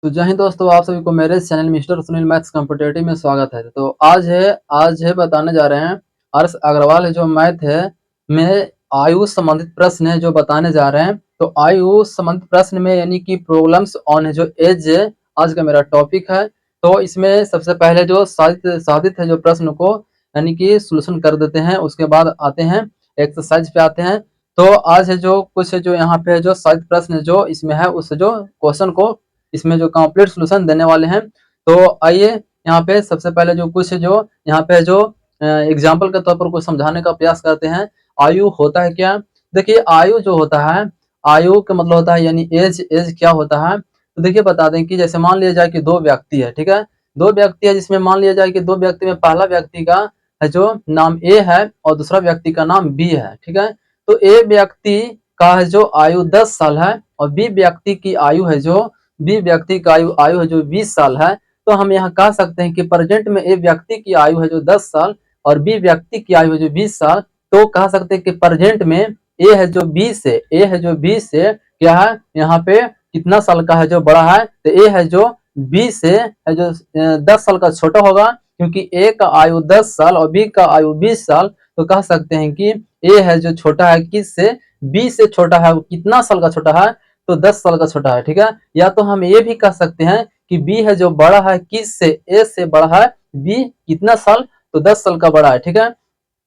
तो जय हिंद दोस्तों, आप सभी को मेरे channel mister Sunil maths competitive में स्वागत है। तो आज है बताने जा रहे हैं हर्ष अग्रवाल है जो मैथ है में आयु संबंधित प्रश्न है जो बताने जा रहे हैं। तो आयु संबंधित प्रश्न में यानी कि प्रॉब्लम्स ऑन जो एज है आज का मेरा टॉपिक है। तो इसमें सबसे पहले जो साधित है जो प्रश्न को यानी कि सोल्यूशन कर देते हैं, उसके बाद आते हैं एक्सरसाइज पे आते हैं। तो आज है जो कुछ जो यहाँ पे जो साधित प्रश्न जो इसमें है उस जो क्वेश्चन को इसमें जो कंप्लीट सॉल्यूशन देने वाले हैं। तो आइए यहाँ पे सबसे पहले जो कुछ जो यहाँ पे जो एग्जाम्पल के तौर पर कुछ समझाने का प्रयास करते हैं। आयु होता है क्या? देखिए आयु जो होता है, आयु का मतलब होता है यानी एज। एज क्या होता है? तो देखिए बता दें कि जैसे मान लिया जाए कि दो व्यक्ति है, ठीक है। दो व्यक्ति है जिसमें मान लिया जाए कि दो व्यक्ति में पहला व्यक्ति का है जो नाम ए है और दूसरा व्यक्ति का नाम बी है, ठीक है। तो ए व्यक्ति का है जो आयु 10 साल है और बी व्यक्ति की आयु है जो बी व्यक्ति का आयु है जो 20 साल है। तो हम यहाँ कह सकते हैं कि प्रेजेंट में ए व्यक्ति की आयु है जो 10 साल और बी व्यक्ति की आयु है जो 20 साल। तो कह सकते हैं कि प्रेजेंट में ए है जो 20 है, ए है जो 20 से क्या है यहाँ पे कितना साल का है जो बड़ा है, तो ए है जो 20 से है जो 10 साल का छोटा होगा, क्योंकि ए का आयु 10 साल और बी का आयु 20 साल। तो कह सकते हैं कि ए है जो छोटा है किस से, बी से छोटा है। वो कितना साल का छोटा है? तो 10 साल का छोटा है, ठीक है। या तो हम ये भी कह सकते हैं कि बी है जो बड़ा है किस से, ए से बड़ा है। बी कितना साल? तो 10 साल का बड़ा है, ठीक है।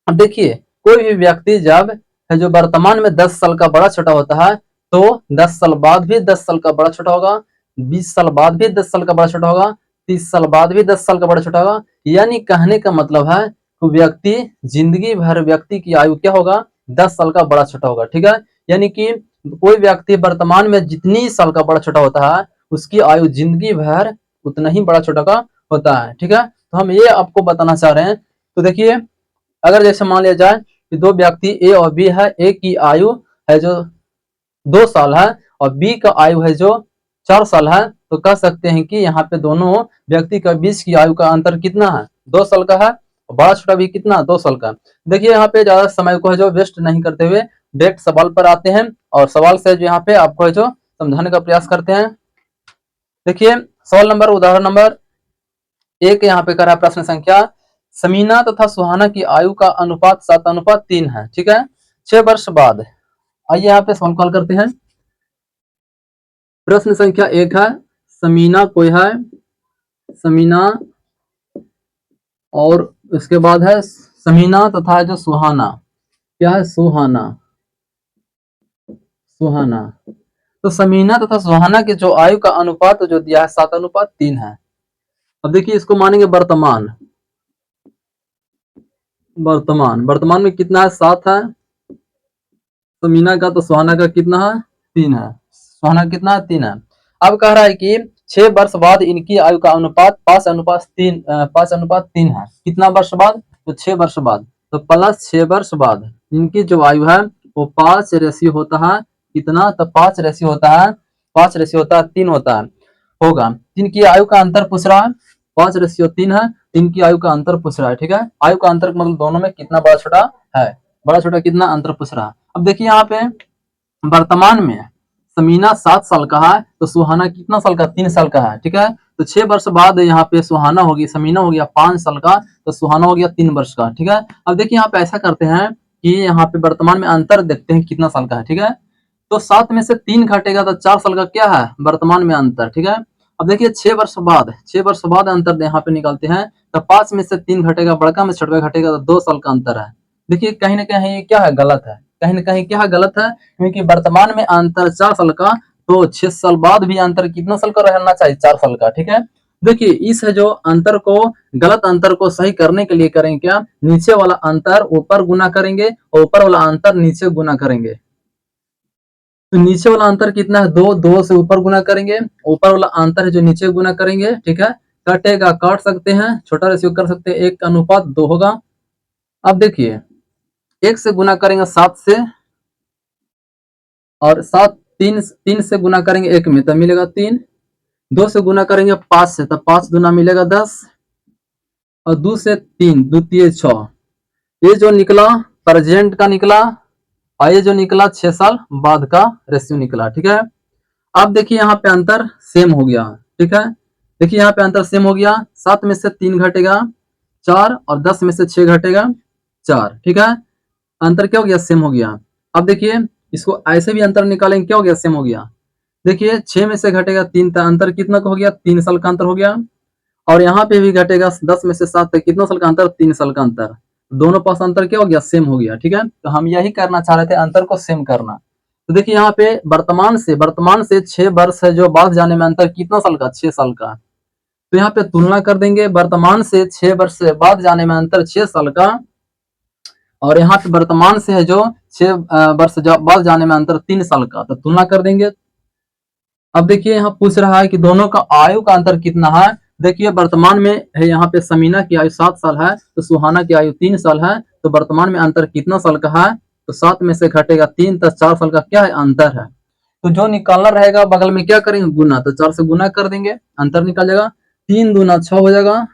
अब देखिए कोई भी व्यक्ति जब है जो वर्तमान में 10 साल का बड़ा छोटा होता है तो 10 साल बाद भी 10 साल का बड़ा छोटा होगा, 20 साल बाद भी 10 साल का बड़ा छोटा होगा, 30 साल बाद भी 10 साल का बड़ा छोटा होगा। यानी कहने का मतलब है कि व्यक्ति जिंदगी भर व्यक्ति की आयु क्या होगा? 10 साल का बड़ा छोटा होगा, ठीक है। यानी कि कोई व्यक्ति वर्तमान में जितनी साल का बड़ा छोटा होता है उसकी आयु जिंदगी भर उतना ही बड़ा छोटा का होता है, ठीक है। तो हम ये आपको बताना चाह रहे हैं। तो देखिए अगर जैसे मान लिया जाए कि दो व्यक्ति ए और बी है, ए की आयु है जो 2 साल है और बी का आयु है जो 4 साल है। तो कह सकते हैं कि यहाँ पे दोनों व्यक्ति का बीच की आयु का अंतर कितना है? 2 साल का है। और बड़ा छोटा भी कितना? 2 साल का। देखिए यहाँ पे ज्यादा समय को है जो वेस्ट नहीं करते हुए डायरेक्ट सवाल पर आते हैं और सवाल से जो यहाँ पे आपको है जो समझाने का प्रयास करते हैं। देखिए सवाल नंबर उदाहरण नंबर 1 यहाँ पे कर रहा है प्रश्न संख्या, समीना तथा सुहाना की आयु का अनुपात 7:3 है, ठीक है, 6 वर्ष बाद। आइए यहाँ पे सवाल कॉल करते हैं। प्रश्न संख्या 1 है, समीना कोई है, समीना और उसके बाद है समीना तथा जो सुहाना, क्या है? सुहाना, सुहाना। तो समीना तथा सुहाना की जो आयु का अनुपात जो दिया है 7:3 है। अब देखिए इसको मानेंगे वर्तमान, वर्तमान वर्तमान में कितना है? 7 है समीना का, तो सुहाना का कितना है? 3 है। सुहाना कितना है? 3 है। अब कह रहा है कि 6 वर्ष बाद इनकी आयु का अनुपात 5:3 है। कितना वर्ष बाद? तो 6 वर्ष बाद। तो प्लस 6 वर्ष बाद इनकी जो आयु है वो 5 रेशियो होता है। कितना? तो 5 रेशियो होता है, 5 रेशियो होता है 3 होता है होगा। इनकी आयु का अंतर पूछ रहा है, 5 रेशियो 3 है। इनकी आयु का अंतर पूछ रहा है, ठीक है। आयु का अंतर मतलब दोनों में कितना बड़ा छोटा है, बड़ा छोटा कितना अंतर पूछ रहा है। अब देखिए यहाँ पे वर्तमान में समीना 7 साल का है तो सुहाना कितना साल का? 3 साल का है, ठीक है। तो 6 वर्ष बाद यहाँ पे सुहाना होगी, समीना हो गया 5 साल का तो सुहाना हो गया 3 वर्ष का, ठीक है। अब देखिए यहाँ पे ऐसा करते हैं कि यहाँ पे वर्तमान में अंतर देखते हैं कितना साल का है, ठीक है। तो 7 में से 3 घटेगा तो 4 साल का क्या है? वर्तमान में अंतर, ठीक है। अब देखिए 6 वर्ष बाद, 6 वर्ष बाद अंतर यहाँ पे निकालते हैं तो 5 में से 3 घटेगा, बड़का में छोटा घटेगा तो 2 साल का अंतर है। देखिए कहीं ना कहीं ये क्या है? गलत है। कहीं ना कहीं क्या है? गलत है, क्योंकि वर्तमान में अंतर 4 साल का तो 6 साल बाद भी अंतर कितना साल का रहना चाहिए? 4 साल का, ठीक है। देखिए इस जो अंतर को, गलत अंतर को सही करने के लिए करेंगे क्या? नीचे वाला अंतर ऊपर गुना करेंगे और ऊपर वाला अंतर नीचे गुना करेंगे। तो नीचे वाला अंतर कितना है? 2, 2 से ऊपर गुना करेंगे, ऊपर वाला अंतर है जो नीचे गुना करेंगे, ठीक है। कटेगा, काट सकते हैं, छोटा रेशियो कर सकते हैं, 1:2 होगा। अब देखिए 1 से गुना करेंगे 7 से और 7 3 से गुना करेंगे 1 में तब मिलेगा 3, 2 से गुना करेंगे 5 से तब 5 दूना मिलेगा 10 और 2 से 3 2 3 6। ये जो निकला प्रेजेंट का निकला और ये जो निकला 6 साल बाद का रेशियो निकला, ठीक है। अब देखिए यहाँ पे अंतर सेम हो गया, ठीक है। देखिए यहाँ पे अंतर सेम हो गया, 7 में से 3 घटेगा 4 और 10 में से 6 घटेगा 4, ठीक है। अंतर क्या हो गया, सेम हो गया। अब देखिए इसको ऐसे भी अंतर निकालेंगे, क्या हो गया, सेम हो गया। देखिए 6 में से घटेगा 3 तो अंतर कितना का हो गया, 3 साल का अंतर हो गया। और यहाँ पे भी घटेगा 10 में से 7 तक, कितना साल का अंतर, 3 साल का अंतर। दोनों पास अंतर क्या हो गया, सेम हो गया, ठीक है। तो हम यही करना चाह रहे थे, अंतर को सेम करना। तो देखिए यहाँ पे वर्तमान से 6 वर्ष है जो बाद जाने में अंतर कितना साल का, 6 साल का। तो यहाँ पे तुलना कर देंगे, वर्तमान से 6 वर्ष से बाद जाने में अंतर 6 साल का, और यहाँ पे वर्तमान से है जो 6 वर्ष बाद जाने में अंतर 3 साल का, तो तुलना कर देंगे। अब देखिए यहाँ पूछ रहा है कि दोनों का आयु का अंतर कितना है। देखिए वर्तमान में है, यहाँ पे समीना की आयु 7 साल है, तो सुहाना की आयु 3 साल है, तो वर्तमान में अंतर कितना साल का है, तो 7 में से घटेगा 3 तो 4 साल का क्या है, अंतर है। तो जो निकालना रहेगा बगल में क्या करेंगे, गुना, तो 4 से गुना कर देंगे, अंतर निकल जाएगा। 3 दूना 6 हो जाएगा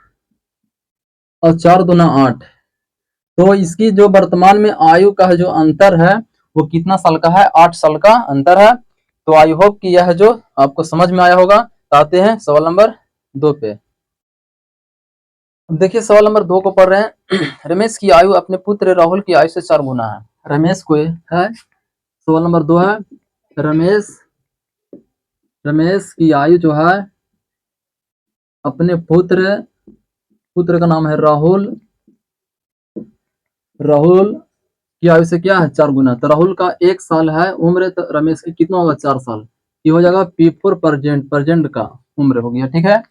और 4 दूना 8। तो इसकी जो वर्तमान में आयु का जो अंतर है वो कितना साल का है, 8 साल का अंतर है। तो आई होप कि यह जो आपको समझ में आया होगा। तो आते हैं सवाल नंबर 2 पे। देखिए सवाल नंबर 2 को पढ़ रहे हैं। रमेश की आयु अपने पुत्र राहुल की आयु से 4 गुना है। रमेश को है, सवाल नंबर 2 है, रमेश की आयु जो है अपने पुत्र का नाम है राहुल की आयु से क्या है, 4 गुना। तो राहुल का 1 साल है उम्र, तो रमेश की कितना होगा, 4 साल। ये हो जाएगा P4 प्रेजेंट का उम्र हो गया, ठीक है।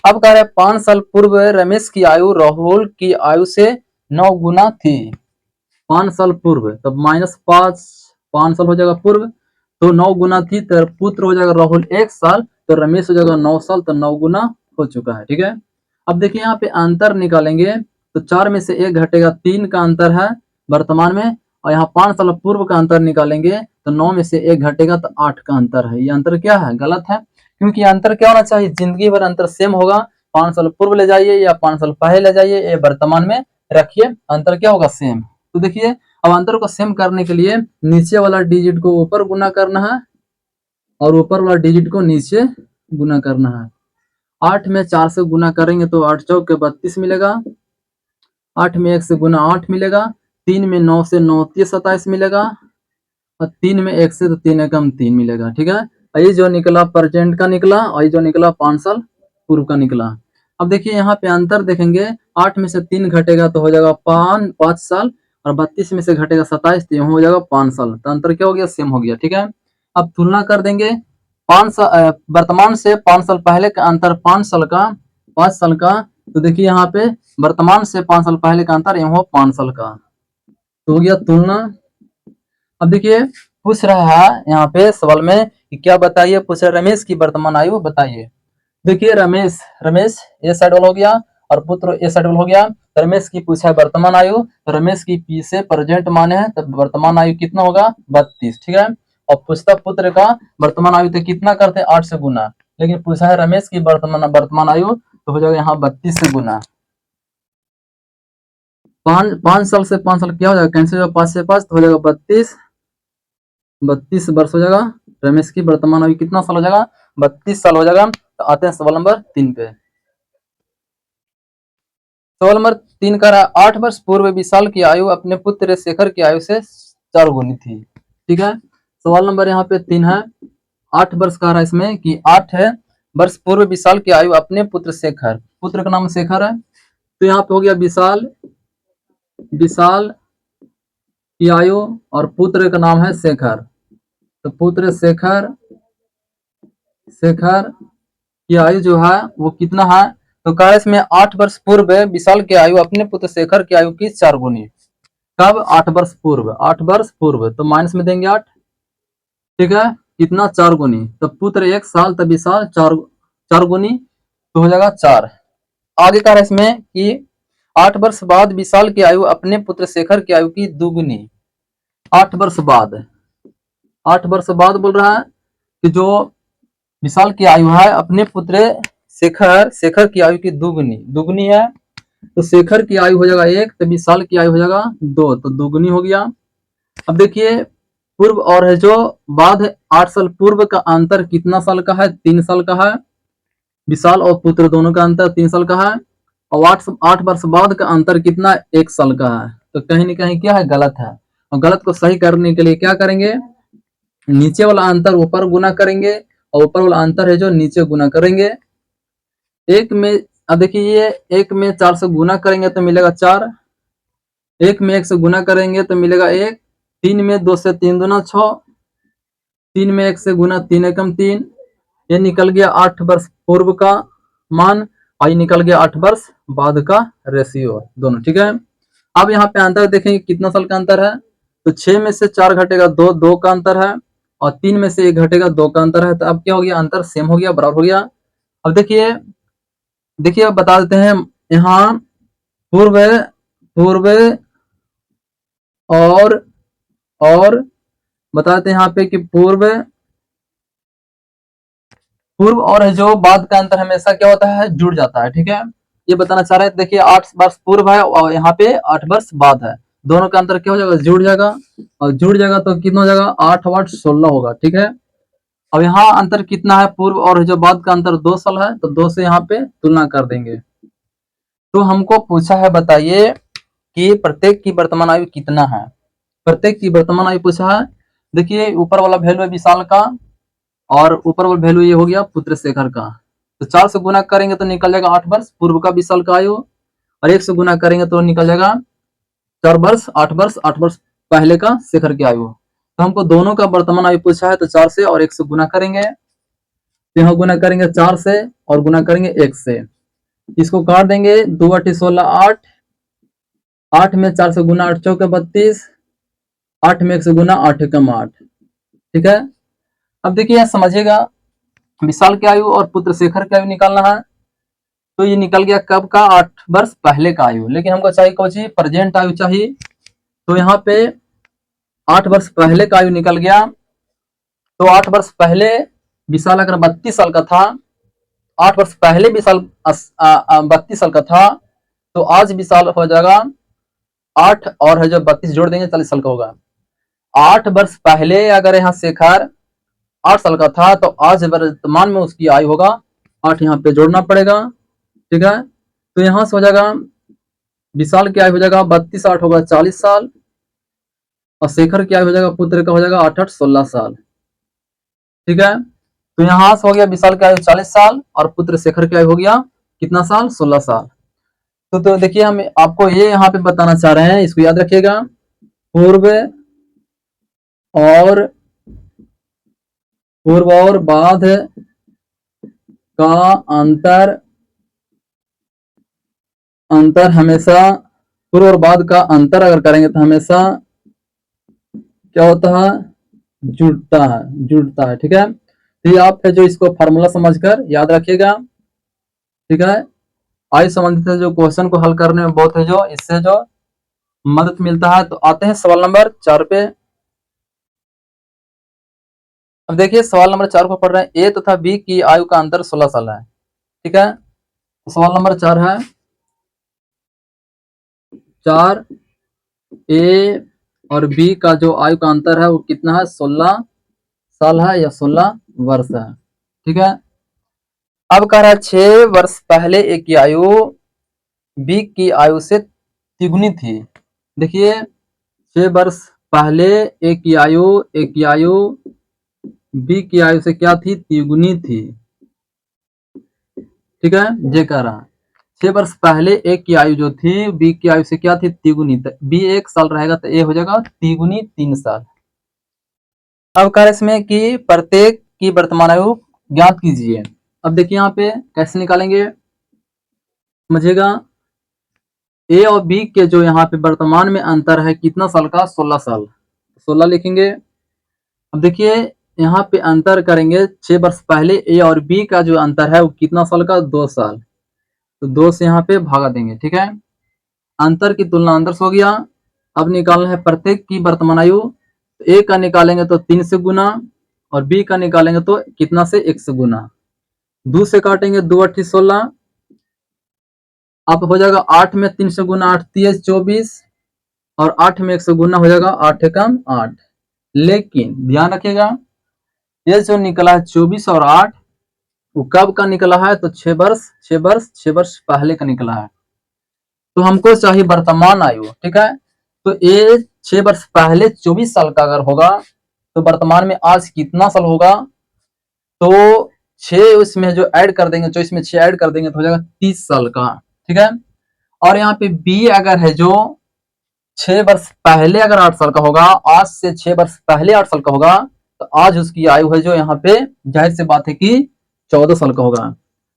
अब कह रहे हैं 5 साल पूर्व रमेश की आयु राहुल की आयु से 9 गुना थी। 5 साल पूर्व, तब -5, 5 साल हो जाएगा पूर्व, तो 9 गुना थी, तो पुत्र हो जाएगा राहुल 1 साल, तो रमेश हो जाएगा 9 साल, तो 9 गुना हो चुका है, ठीक है। अब देखिए यहाँ पे अंतर निकालेंगे, तो 4 में से 1 घटेगा, 3 का अंतर है वर्तमान में, और यहाँ 5 साल पूर्व का अंतर निकालेंगे तो 9 में से 1 घटेगा तो 8 का अंतर है। ये अंतर क्या है, गलत है, क्योंकि अंतर क्या होना चाहिए, जिंदगी भर अंतर सेम होगा। 5 साल पूर्व ले जाइए या 5 साल पहले ले जाइए, ये वर्तमान में रखिए, अंतर क्या होगा, सेम। तो देखिए अब अंतर को सेम करने के लिए नीचे वाला डिजिट को ऊपर गुना करना है और ऊपर वाला डिजिट को नीचे गुना करना है। 8 में 4 से गुना करेंगे तो 8 चौक के 32 मिलेगा, 8 में 1 से गुना 8 मिलेगा, 3 में 9 से 9 27 मिलेगा, और 3 में 1 से तो 3 एकम 3 मिलेगा, ठीक है। ये जो निकला प्रेजेंट का निकला, और ये जो निकला 5 साल पूर्व का निकला। अब देखिए यहाँ पे अंतर देखेंगे, 8 में से 3 घटेगा तो हो जाएगा 5 साल, और 32 में से घटेगा 27 तो हो जाएगा 5 साल। तो अंतर क्या हो गया, सेम हो गया, ठीक है। अब तुलना कर देंगे, 5 साल वर्तमान से 5 साल पहले का अंतर 5 साल का, 5 साल का। तो देखिए यहाँ पे वर्तमान से 5 साल पहले का अंतर यहाँ 5 साल का, तो हो गया तुलना। अब देखिए पूछ रहा है यहाँ पे सवाल में कि क्या बताइए, पूछ रहा रमेश की वर्तमान आयु बताइए। देखिए रमेश ए साइड वाला हो गया और पुत्र ए साइड वाला हो गया। रमेश की पूछा है वर्तमान आयु, रमेश की पी से प्रेजेंट माने हैं, तब वर्तमान आयु कितना होगा, 32, ठीक है। और पूछता पुत्र का वर्तमान आयु तो कितना करते हैं, 8 से गुना, लेकिन पूछा है रमेश की वर्तमान आयु, तो हो जाएगा यहाँ 32 से गुना। 5 साल से 5 साल क्या हो जाएगा, कैंसिल होगा, 5 से 5 तो हो जाएगा 32 वर्ष हो जाएगा। रमेश की वर्तमान आयु कितना साल हो जाएगा, 32 साल हो जाएगा। तो आते हैं सवाल नंबर 3 पे। सवाल नंबर 3 कह रहा है 8 वर्ष पूर्व विशाल की आयु अपने पुत्र शेखर की आयु से 4 गुनी थी, ठीक है। सवाल नंबर यहाँ पे 3 है, 8 वर्ष कह रहा है इसमें कि 8 है वर्ष पूर्व विशाल की आयु अपने पुत्र शेखर, पुत्र का नाम शेखर है, तो यहाँ पे हो गया विशाल की आयु और पुत्र का नाम है शेखर, तो पुत्र शेखर की आयु जो है वो कितना है, तो कह इसमें 8 वर्ष पूर्व विशाल की आयु अपने पुत्र शेखर की आयु की 4 गुनी। कब, 8 वर्ष पूर्व, 8 वर्ष पूर्व, तो माइनस में देंगे 8, ठीक है, कितना, 4 गुनी। तो पुत्र 1 साल, तब विशाल 4 गुनी, तो हो जाएगा 4। आगे कह रहा है इसमें कि 8 वर्ष बाद विशाल की आयु अपने पुत्र शेखर की आयु की 2 गुनी। 8 वर्ष बाद, 8 वर्ष बाद बोल रहा है कि जो विशाल की आयु है अपने पुत्र शेखर की आयु की दुगुनी है, तो शेखर की आयु हो जाएगा 1, तो विशाल की आयु हो जाएगा 2, तो दुगुनी हो गया। अब देखिए पूर्व और है जो बाद है, 8 साल पूर्व का अंतर कितना साल का है, 3 साल का है, विशाल और पुत्र दोनों का अंतर 3 साल का है, और 8 वर्ष बाद का अंतर कितना 1 साल का है। तो कहीं ना कहीं क्या है, गलत है। और गलत को सही करने के लिए क्या करेंगे, नीचे वाला अंतर ऊपर गुना करेंगे, और ऊपर वाला अंतर है जो नीचे गुना करेंगे। एक में, अब देखिए ये 1 में 4 से गुना करेंगे तो मिलेगा 4, 1 में 1 से गुना करेंगे तो मिलेगा 1, 3 में 2 से 3 दूना 6, 3 में 1 से गुना 3 एकम 3, ये निकल गया 8 वर्ष पूर्व का मान, और ये निकल गया 8 वर्ष बाद का रेशियो दोनों। ठीक है, अब यहाँ पे अंतर देखेंगे कितना साल का अंतर है। तो 6 में से 4 घटेगा 2, 2 का अंतर है, और 3 में से 1 घटेगा 2 का अंतर है। तो अब क्या हो गया, अंतर सेम हो गया, बराबर हो गया। अब देखिए देखिए अब बता देते हैं यहाँ पूर्व पूर्व और बता देते हैं यहाँ पे कि पूर्व और जो बाद का अंतर हमेशा क्या होता है, जुड़ जाता है। ठीक है, ये बताना चाह रहे हैं। देखिए 8 वर्ष पूर्व है और यहाँ पे 8 वर्ष बाद है, दोनों का अंतर क्या हो जाएगा, जुड़ जाएगा, और जुड़ जाएगा तो कितना हो जाएगा, 8 8 16 होगा। ठीक है, अब यहाँ अंतर कितना है, पूर्व और जो बाद का अंतर 2 साल है, तो 2 से यहाँ पे तुलना कर देंगे। तो हमको पूछा है, बताइए कि प्रत्येक की वर्तमान आयु कितना है। प्रत्येक की वर्तमान आयु पूछा है। देखिए ऊपर वाला वैल्यू है विशाल का, और ऊपर वाला वैल्यू ये हो गया पुत्र शेखर का। तो 4 से गुना करेंगे तो निकल जाएगा 8 वर्ष पूर्व का विशाल का आयु, और 1 से गुना करेंगे तो निकल जाएगा 4 वर्ष 8 वर्ष 8 वर्ष पहले का शेखर की आयु। तो हमको दोनों का वर्तमान आयु पूछा है, तो 4 से और 1 से गुना करेंगे। तो यहाँ गुना करेंगे 4 से और गुना करेंगे 1 से, इसको काट देंगे, 2 8 16 8, 8 में 4 से गुना 8 चौके 32, 8 में 1 से गुना 8 एकम 8। ठीक है, अब देखिए यहाँ समझिएगा, विशाल की आयु और पुत्र शेखर की आयु निकालना है। तो ये निकल गया कब का, 8 वर्ष पहले का आयु, लेकिन हमको चाहिए कौन सी, प्रेजेंट आयु चाहिए। तो यहाँ पे 8 वर्ष पहले का आयु निकल गया। तो 8 वर्ष पहले विशाल अगर 32 साल का था, 8 वर्ष पहले विशाल 32 साल का था, तो आज विशाल हो जाएगा 8 और है जो 32 जोड़ देंगे 40 साल का होगा। 8 वर्ष पहले अगर यहाँ शेखर 8 साल का था, तो आज वर्तमान में उसकी आयु होगा 8, यहाँ पे जोड़ना पड़ेगा। ठीक है, तो यहाँ से हो जाएगा विशाल की आयु हो जाएगा 32 8 होगा 40 साल, और शेखर की आयु हो जाएगा पुत्र का हो जाएगा 8 8 16 साल। ठीक है, तो यहाँ से हो गया विशाल की आयु 40 साल और पुत्र शेखर की आयु हो गया कितना साल, 16 साल। तो देखिए हम आपको ये यहाँ पे बताना चाह रहे हैं, इसको याद रखिएगा, पूर्व और बाद का अंतर हमेशा, पूर्व और बाद का अंतर अगर करेंगे तो हमेशा क्या होता है, जुड़ता है। ठीक है, तो ये आप है जो इसको फार्मूला समझकर याद रखिएगा। ठीक है, आयु संबंधित जो क्वेश्चन को हल करने में बहुत है जो इससे जो मदद मिलता है। तो आते हैं सवाल नंबर 4 पे। अब देखिए सवाल नंबर 4 को पढ़ रहे हैं, ए तथा बी की आयु का अंतर 16 साल है। ठीक है, तो सवाल नंबर 4 है, 4 ए और बी का जो आयु का अंतर है वो कितना है, 16 साल है या 16 वर्ष है। ठीक है, अब कह रहा है 6 वर्ष पहले ए की आयु बी की आयु से तिगुनी थी। देखिए 6 वर्ष पहले ए की आयु बी की आयु से क्या थी, तिगुनी थी। ठीक है, ये कह रहा है 6 वर्ष पहले ए की आयु जो थी बी की आयु से क्या थी, तिगुनी। बी 1 साल रहेगा तो ए हो जाएगा तिगुनी 3 साल। अब कह रहे इसमें कि प्रत्येक की वर्तमान आयु ज्ञात कीजिए। अब देखिए यहाँ पे कैसे निकालेंगे, समझिएगा, ए और बी के जो यहाँ पे वर्तमान में अंतर है कितना साल का, 16 साल, 16 लिखेंगे। अब देखिए यहाँ पे अंतर करेंगे, 6 वर्ष पहले ए और बी का जो अंतर है वो कितना साल का, 2 साल, तो 2 से यहाँ पे भागा देंगे। ठीक है, अंतर की तुलना अंतर से हो गया। अब निकालना है प्रत्येक की वर्तमान आयु, तो ए का निकालेंगे तो 3 से गुना, और बी का निकालेंगे तो कितना से, 1 से गुना। 2 से काटेंगे, 2 8 16, अब हो जाएगा 8 में 3 से गुना 8 3 24, और 8 में 1 से गुना हो जाएगा 8 एकम 8। लेकिन ध्यान रखिएगा ये जो निकला है 24 और 8, वो कब का निकला है? तो 6 वर्ष पहले का निकला है। तो हमको चाहिए वर्तमान आयु, ठीक है। तो ये 6 वर्ष पहले 24 साल का अगर होगा तो वर्तमान में आज कितना साल होगा? तो 6 उसमें जो ऐड कर देंगे, 24 में 6 ऐड कर देंगे तो हो जाएगा 30 साल का, ठीक है। और यहाँ पे बी अगर है जो 6 वर्ष पहले अगर 8 साल का होगा, आज से 6 वर्ष पहले 8 साल का होगा, तो आज उसकी आयु है जो यहाँ पे जाहिर सी बात है कि 14 साल का होगा।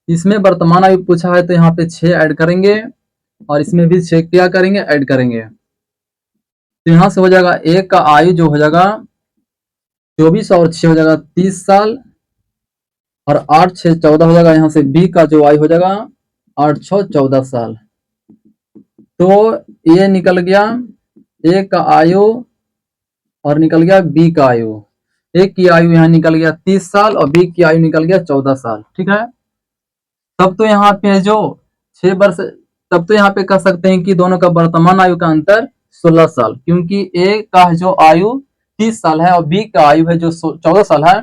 इसमें वर्तमान आयु पूछा है तो यहाँ पे 6 ऐड करेंगे और इसमें भी 6 क्या करेंगे? ऐड करेंगे। तो यहाँ से हो जाएगा एक का आयु जो हो जाएगा 24 और 6 हो जाएगा 30 साल और 8 6 14 हो जाएगा। यहाँ से बी का जो आयु हो जाएगा 8 6 14 साल। तो ये निकल गया ए का आयु और निकल गया बी का आयु। ए की आयु यहाँ निकल गया 30 साल और बी की आयु निकल गया 14 साल, ठीक है। तब तो यहाँ पे जो 6 वर्ष, तब तो यहाँ पे कह सकते हैं कि दोनों का वर्तमान आयु का अंतर 16 साल, क्योंकि ए का जो आयु 30 साल है और बी का आयु है जो 14 साल है।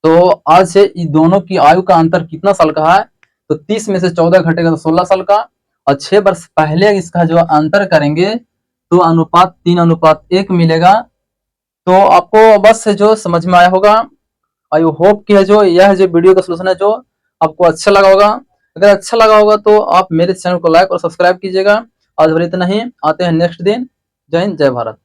तो आज से इन दोनों की आयु का अंतर कितना साल का है? तो 30 में से 14 घटेगा तो 16 साल का, और 6 वर्ष पहले इसका जो अंतर करेंगे तो अनुपात 3:1 मिलेगा। तो आपको बस जो समझ में आया होगा। आई होप कि है जो यह जो वीडियो का सोल्यूशन है जो आपको अच्छा लगा होगा। अगर अच्छा लगा होगा तो आप मेरे चैनल को लाइक और सब्सक्राइब कीजिएगा। आज भर इतना ही, आते हैं नेक्स्ट दिन। जय हिंद, जय भारत।